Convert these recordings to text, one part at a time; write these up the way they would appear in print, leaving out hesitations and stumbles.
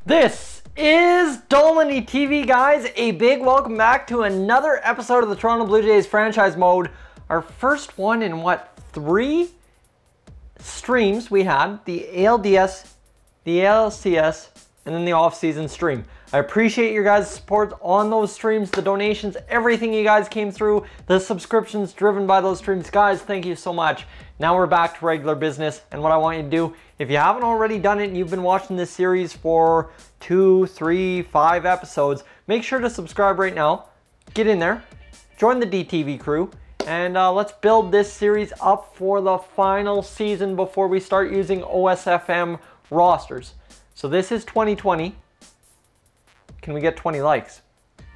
This is Dolynny TV, guys. A big welcome back to another episode of the Toronto Blue Jays franchise mode. Our first one in what, 3 streams we had? The ALDS, the ALCS, and then the off-season stream. I appreciate your guys' support on those streams, the donations, everything you guys came through, the subscriptions driven by those streams. Guys, thank you so much. Now we're back to regular business, and what I want you to do, if you haven't already done it and you've been watching this series for 2, 3, 5 episodes, make sure to subscribe right now. Get in there, join the DTV crew, and let's build this series up for the final season before we start using OSFM rosters. So this is 2020. Can we get 20 likes?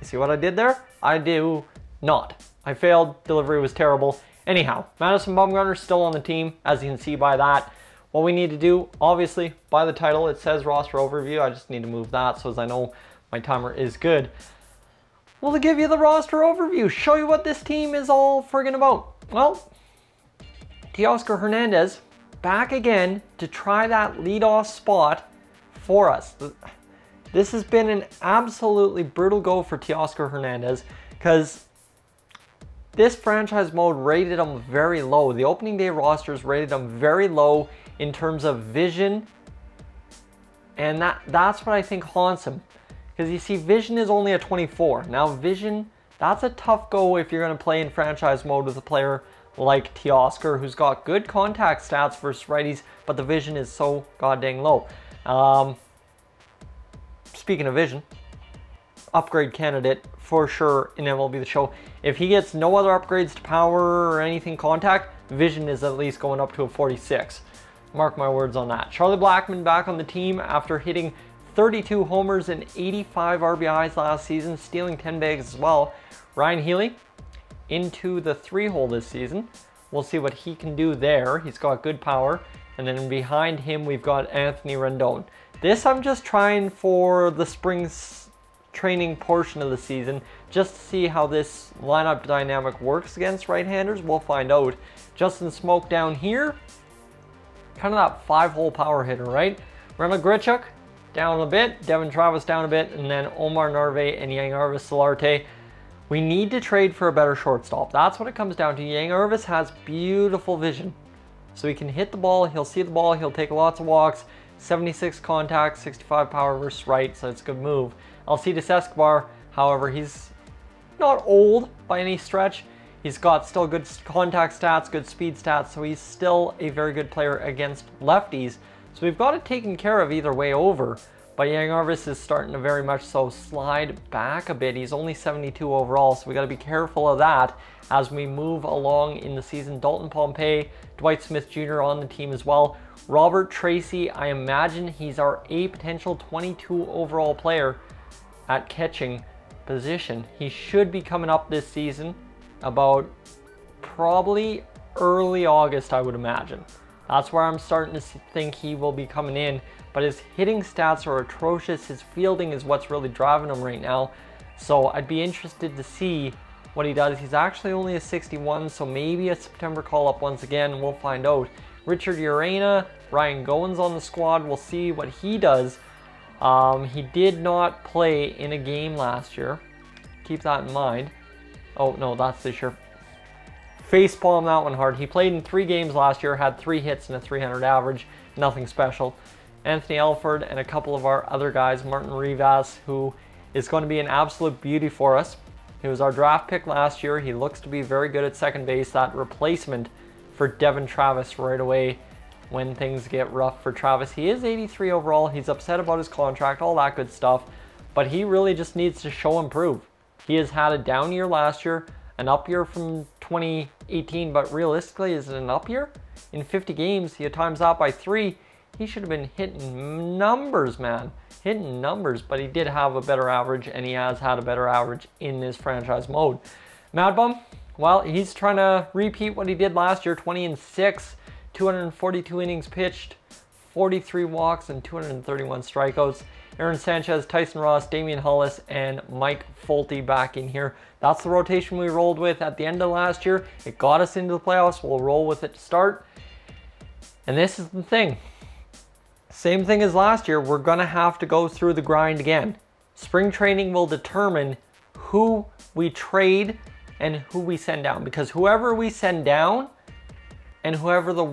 You see what I did there? I do not. I failed. Delivery was terrible. Anyhow, Madison Bumgarner's still on the team, as you can see by that. What we need to do, obviously, by the title, it says roster overview. I just need to move that so as I know my timer is good. Well, to give you the roster overview, show you what this team is all friggin' about. Well, Teoscar Hernandez back again to try that leadoff spot for us. This has been an absolutely brutal go for Teoscar Hernandez because this franchise mode rated him very low. The opening day rosters rated him very low in terms of vision, and that's what I think haunts him. Because you see, vision is only a 24. Now vision, that's a tough go if you're going to play in franchise mode with a player like Teoscar, who's got good contact stats versus righties, but the vision is so goddamn low. Speaking of vision, upgrade candidate for sure in MLB The Show. If he gets no other upgrades to power or anything contact, vision is at least going up to a 46. Mark my words on that. Charlie Blackmon back on the team after hitting 32 homers and 85 RBIs last season, stealing 10 bags as well. Ryan Healy into the 3-hole this season. We'll see what he can do there. He's got good power. And then behind him, we've got Anthony Rendon. This I'm just trying for the spring training portion of the season, just to see how this lineup dynamic works against right-handers. We'll find out. Justin Smoke down here, kind of that 5-hole power hitter, right? Randall Grichuk down a bit, Devin Travis down a bit, and then Omar Narve and Yangervis Solarte. We need to trade for a better shortstop. That's what it comes down to. Yangervis has beautiful vision. So he can hit the ball, he'll see the ball, he'll take lots of walks, 76 contact, 65 power versus right, so it's a good move. Alcides Escobar, however, he's not old by any stretch. He's got still good contact stats, good speed stats, so he's still a very good player against lefties. So we've got it taken care of either way over, but Yangervis is starting to very much so slide back a bit. He's only 72 overall, so we got to be careful of that as we move along in the season. Dalton Pompey, Dwight Smith Jr. on the team as well. Robert Tracy, I imagine he's our potential 22 overall player at catching position. He should be coming up this season about probably early August, I would imagine. That's where I'm starting to think he will be coming in, but his hitting stats are atrocious. His fielding is what's really driving him right now. So I'd be interested to see what he does. He's actually only a 61, so maybe a September call-up once again. We'll find out. Richard Urena, Ryan Goins on the squad. We'll see what he does. He did not play in a game last year. Keep that in mind. Oh, no, that's this year. Facepalm that one hard. He played in 3 games last year, had 3 hits and a 300 average. Nothing special. Anthony Alford and a couple of our other guys. Martin Rivas, who is going to be an absolute beauty for us. He was our draft pick last year. He looks to be very good at second base. That replacement for Devin Travis right away when things get rough for Travis. He is 83 overall. He's upset about his contract, all that good stuff. But he really just needs to show and prove. He has had a down year last year, an up year from 2018, but realistically, is it an up year? In 50 games, he times that by 3. He should have been hitting numbers, man. Hitting numbers, but he did have a better average, and he has had a better average in this franchise mode. Mad Bum, well, he's trying to repeat what he did last year, 20-6, 242 innings pitched, 43 walks, and 231 strikeouts. Aaron Sanchez, Tyson Ross, Damian Hollis, and Mike Folty back in here. That's the rotation we rolled with at the end of last year. It got us into the playoffs. We'll roll with it to start. And this is the thing. Same thing as last year, we're going to have to go through the grind again. Spring training will determine who we trade and who we send down, because whoever we send down and whoever the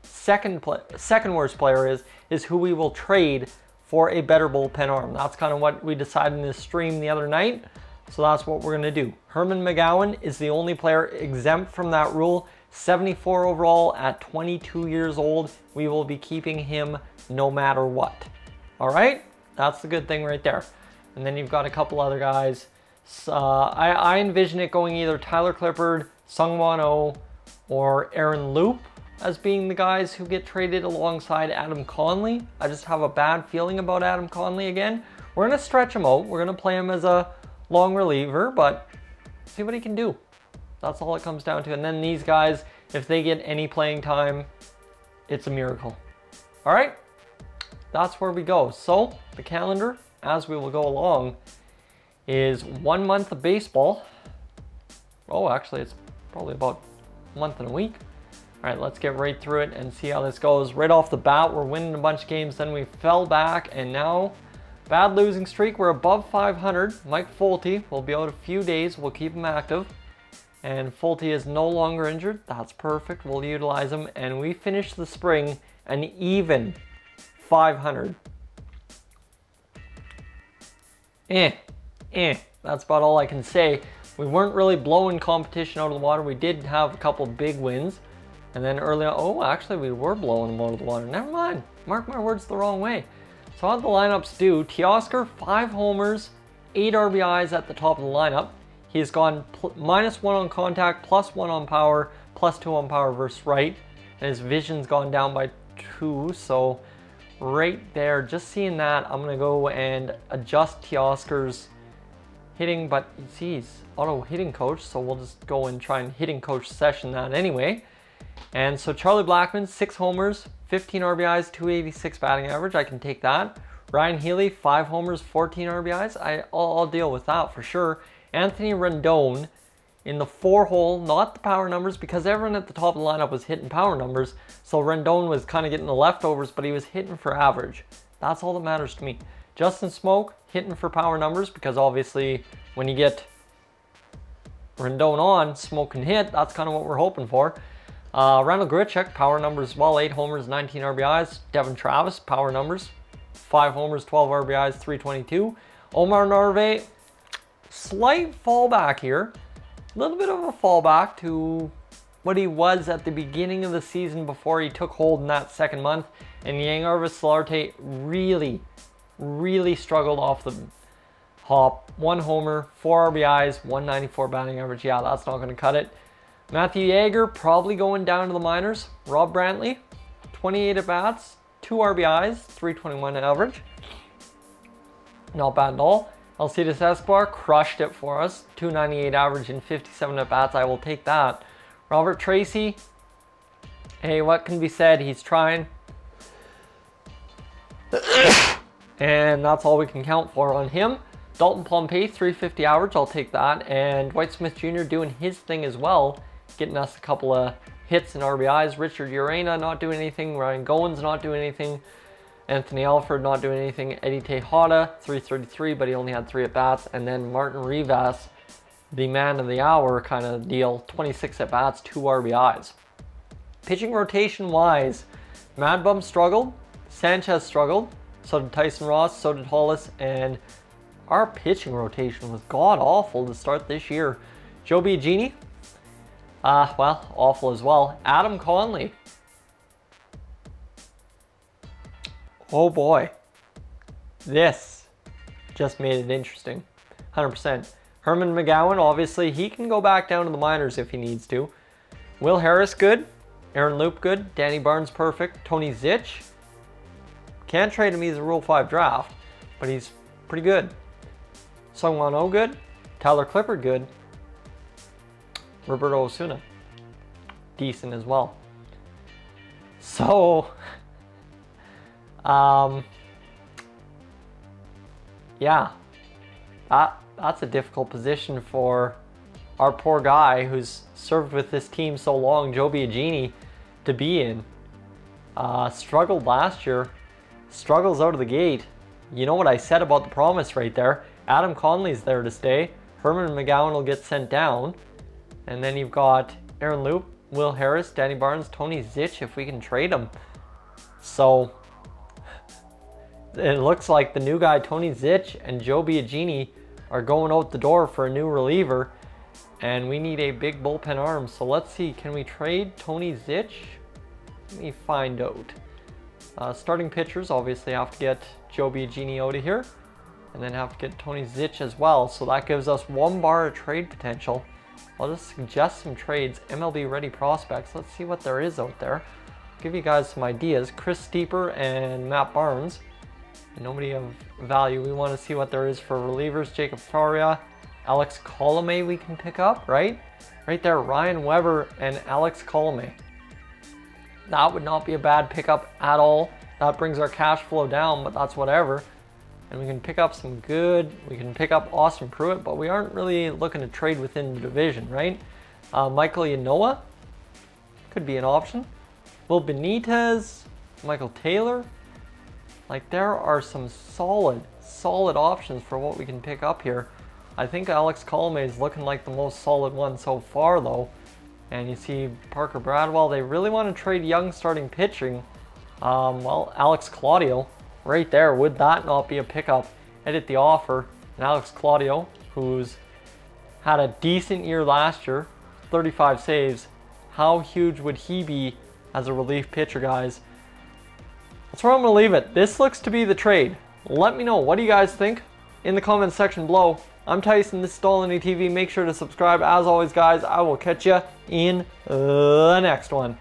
second worst player is who we will trade for a better bullpen arm. That's kind of what we decided in this stream the other night. So that's what we're going to do. Herman McGowan is the only player exempt from that rule. 74 overall at 22 years old. We will be keeping him no matter what. All right? That's the good thing right there. And then you've got a couple other guys. I envision it going either Tyler Clippard, Sungwon Oh, or Aaron Loop as being the guys who get traded alongside Adam Conley. I just have a bad feeling about Adam Conley again. We're going to stretch him out. We're going to play him as a long reliever, but see what he can do. That's all it comes down to. And then these guys, if they get any playing time, it's a miracle. All right, that's where we go. So the calendar, as we will go along, is 1 month of baseball. Oh, actually, it's probably about a month and a week. All right, let's get right through it and see how this goes. Right off the bat, we're winning a bunch of games. Then we fell back, and now bad losing streak. We're above 500. Mike Folty will be out a few days. We'll keep him active. And Folty is no longer injured. That's perfect. We'll utilize him. And we finish the spring an even 500. That's about all I can say. We weren't really blowing competition out of the water. We did have a couple big wins. And then early on, oh, actually we were blowing them out of the water. Never mind. Mark my words the wrong way. So how the lineups do, Teoscar, 5 homers, 8 RBIs at the top of the lineup. He's gone -1 on contact, +1 on power, +2 on power versus right. And his vision's gone down by 2, so right there, just seeing that, I'm gonna go and adjust Teoscar's hitting, but you see he's auto hitting coach, so we'll just go and try and hitting coach session that anyway. And so Charlie Blackmon, 6 homers, 15 RBIs, 286 batting average. I can take that. Ryan Healy, 5 homers, 14 RBIs. I'll deal with that for sure. Anthony Rendon in the 4-hole, not the power numbers, because everyone at the top of the lineup was hitting power numbers. So Rendon was kind of getting the leftovers, but he was hitting for average. That's all that matters to me. Justin Smoke, hitting for power numbers, because obviously when you get Rendon on, Smoke can hit. That's kind of what we're hoping for. Randall Grichuk, power numbers as well, 8 homers, 19 RBIs. Devin Travis, power numbers, 5 homers, 12 RBIs, 322. Omar Narvaez, slight fallback here. A little bit of a fallback to what he was at the beginning of the season before he took hold in that second month. And Yangervis Solarte really struggled off the hop. 1 homer, 4 RBIs, 194 batting average. Yeah, that's not going to cut it. Matthew Yeager probably going down to the minors. Rob Brantley, 28 at-bats, 2 RBIs, 321 average. Not bad at all. Alcides Escobar crushed it for us. 298 average and 57 at-bats. I will take that. Robert Tracy, hey, what can be said? He's trying. And that's all we can count for on him. Dalton Pompey, 350 average. I'll take that. And Dwight Smith Jr. doing his thing as well, getting us a couple of hits and RBIs. Richard Urena not doing anything. Ryan Goins not doing anything. Anthony Alford not doing anything. Eddie Tejada, 333, but he only had 3 at-bats. And then Martin Rivas, the man of the hour kind of deal, 26 at-bats, 2 RBIs. Pitching rotation-wise, Mad Bum struggled. Sanchez struggled. So did Tyson Ross, so did Hollis, and our pitching rotation was god-awful to start this year. Joe Biagini, well, awful as well. Adam Conley. Oh boy. This just made it interesting. 100%. Herman McGowan, obviously, he can go back down to the minors if he needs to. Will Harris, good. Aaron Loop, good. Danny Barnes, perfect. Tony Zitch. Can't trade him, he's a Rule 5 draft, but he's pretty good. Sungwon Oh, good. Tyler Clippard, good. Roberto Osuna, decent as well. So, yeah, that's a difficult position for our poor guy who's served with this team so long, Joe Biagini, to be in. Struggled last year. Struggles out of the gate. You know what I said about the promise right there. Adam Conley's there to stay. Herman McGowan will get sent down. And then you've got Aaron Loop, Will Harris, Danny Barnes, Tony Zitch if we can trade him. So it looks like the new guy Tony Zitch and Joe Biagini are going out the door for a new reliever. And we need a big bullpen arm. So let's see, can we trade Tony Zitch? Let me find out. Starting pitchers obviously have to get Joe Biagini out of here. And then have to get Tony Zitch as well. So that gives us 1 bar of trade potential. I'll just suggest some trades. MLB ready prospects. Let's see what there is out there. Give you guys some ideas. Chris Steeper and Matt Barnes. Nobody of value. We want to see what there is for relievers. Jacob Faria, Alex Colomé we can pick up, right? Right there, Ryan Weber and Alex Colomé. That would not be a bad pickup at all. That brings our cash flow down, but that's whatever. And we can pick up some good, we can pick up Austin Pruitt, but we aren't really looking to trade within the division, right? Michael Yanoa could be an option. Will Benitez, Michael Taylor. Like, there are some solid options for what we can pick up here. I think Alex Colomé is looking like the most solid one so far though. And you see Parker Bradwell, they really want to trade young starting pitching. Well, Alex Claudio, right there, would that not be a pickup? Edit the offer. And Alex Claudio, who's had a decent year last year, 35 saves. How huge would he be as a relief pitcher, guys? That's where I'm going to leave it. This looks to be the trade. Let me know, what do you guys think in the comments section below. I'm Tyson, this is Dolynny TV. Make sure to subscribe. As always, guys, I will catch you in the next one.